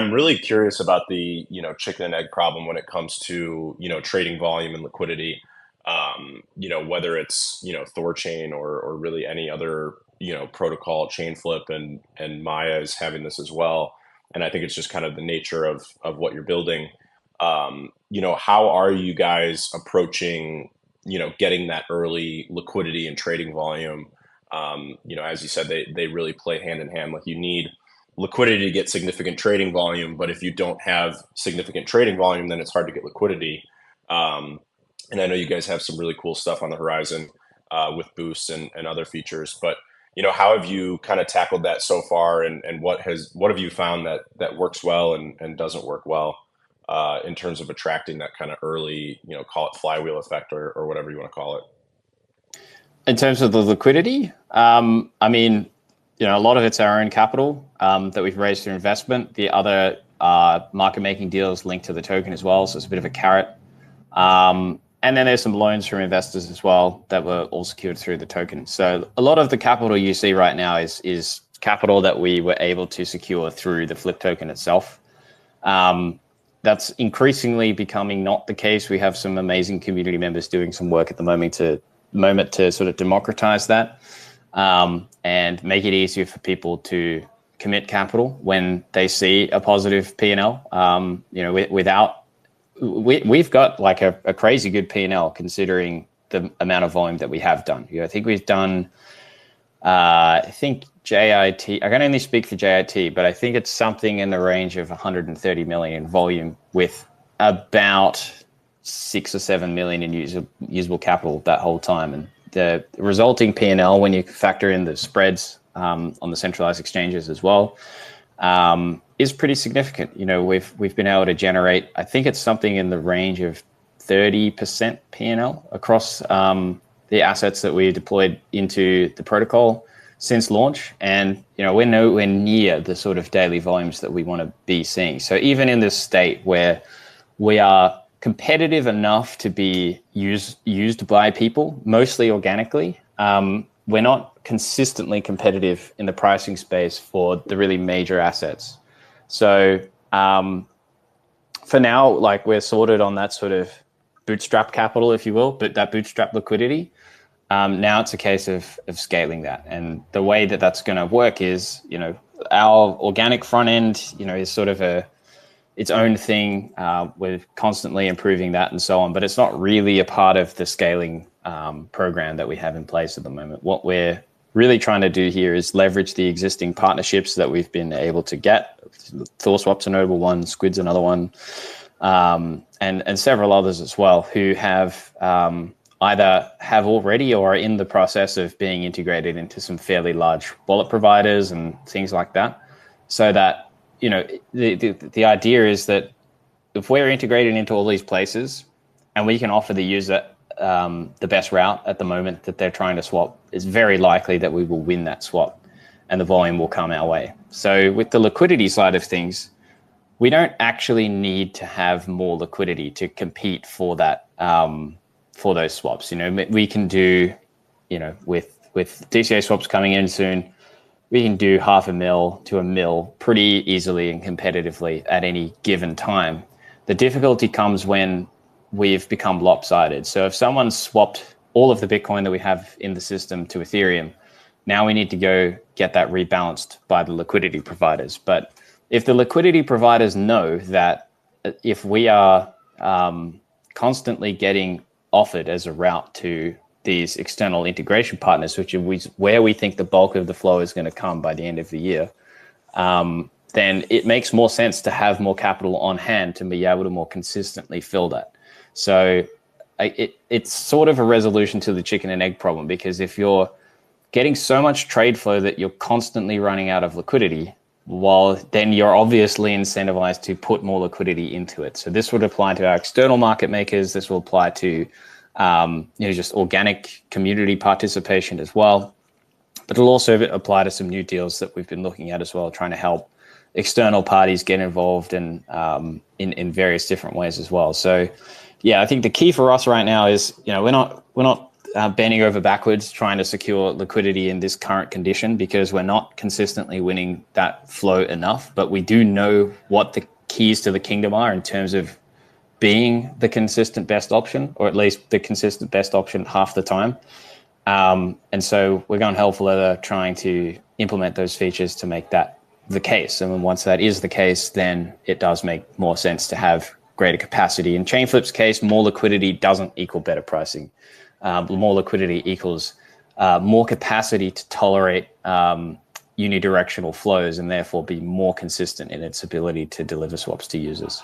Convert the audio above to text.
I'm really curious about the, chicken and egg problem when it comes to, trading volume and liquidity. Whether it's, Thorchain or really any other, protocol, ChainFlip and Maya is having this as well. And I think it's just kind of the nature of what you're building. How are you guys approaching, getting that early liquidity and trading volume? As you said, they really play hand in hand. Like you need liquidity to get significant trading volume, but if you don't have significant trading volume, then it's hard to get liquidity. Um, and I know you guys have some really cool stuff on the horizon with boosts and other features, but how have you kind of tackled that so far, and what have you found that works well and doesn't work well in terms of attracting that kind of early, call it flywheel effect or whatever you want to call it? In terms of the liquidity, I mean, a lot of it's our own capital that we've raised through investment. The other market making deals linked to the token as well, so it's a bit of a carrot. And then there's some loans from investors as well that were all secured through the token. So a lot of the capital you see right now is capital that we were able to secure through the Flip token itself. That's increasingly becoming not the case. We have some amazing community members doing some work at the moment to sort of democratize that and make it easier for people to commit capital when they see a positive P&L. We've got like a crazy good P&L considering the amount of volume that we have done. I think we've done, I think JIT, I can only speak for JIT, but I think it's something in the range of 130 million volume with about 6 or 7 million in usable capital that whole time. And the resulting P&L, when you factor in the spreads on the centralized exchanges as well, is pretty significant. We've been able to generate, I think it's something in the range of 30% P&L across the assets that we deployed into the protocol since launch. And, we're nowhere near the sort of daily volumes that we want to be seeing. So even in this state where we are competitive enough to be used by people, mostly organically, we're not consistently competitive in the pricing space for the really major assets. So for now, like we're sorted on that sort of bootstrap capital, if you will, but that bootstrap liquidity. Now it's a case of scaling that. And the way that that's going to work is, our organic front end, is sort of its own thing. We're constantly improving that and so on, but it's not really a part of the scaling program that we have in place at the moment. What we're really trying to do here is leverage the existing partnerships that we've been able to get. ThorSwap's a notable one, Squid's another one, and several others as well, who have either have already or are in the process of being integrated into some fairly large wallet providers and things like that. So that, the idea is that if we're integrated into all these places and we can offer the user the best route at the moment that they're trying to swap, it's very likely that we will win that swap and the volume will come our way. So with the liquidity side of things, we don't actually need to have more liquidity to compete for that, for those swaps. We can do, with DCA swaps coming in soon, we can do $500,000 to $1 million pretty easily and competitively at any given time. The difficulty comes when we've become lopsided. So if someone swapped all of the Bitcoin that we have in the system to Ethereum, now we need to go get that rebalanced by the liquidity providers. But if the liquidity providers know that if we are constantly getting offered as a route to these external integration partners, which is where we think the bulk of the flow is going to come by the end of the year, then it makes more sense to have more capital on hand to be able to more consistently fill that. So it's sort of a resolution to the chicken and egg problem, because if you're getting so much trade flow that you're constantly running out of liquidity, well, then you're obviously incentivized to put more liquidity into it. So this would apply to our external market makers. This will apply to just organic community participation as well. But it'll also apply to some new deals that we've been looking at as well, trying to help external parties get involved in various different ways as well. So yeah, I think the key for us right now is, we're not bending over backwards trying to secure liquidity in this current condition because we're not consistently winning that flow enough. But we do know what the keys to the kingdom are in terms of being the consistent best option, or at least the consistent best option half the time. And so we're going hell for leather trying to implement those features to make that the case. And once that is the case, then it does make more sense to have greater capacity. In ChainFlip's case, more liquidity doesn't equal better pricing. More liquidity equals more capacity to tolerate unidirectional flows and therefore be more consistent in its ability to deliver swaps to users.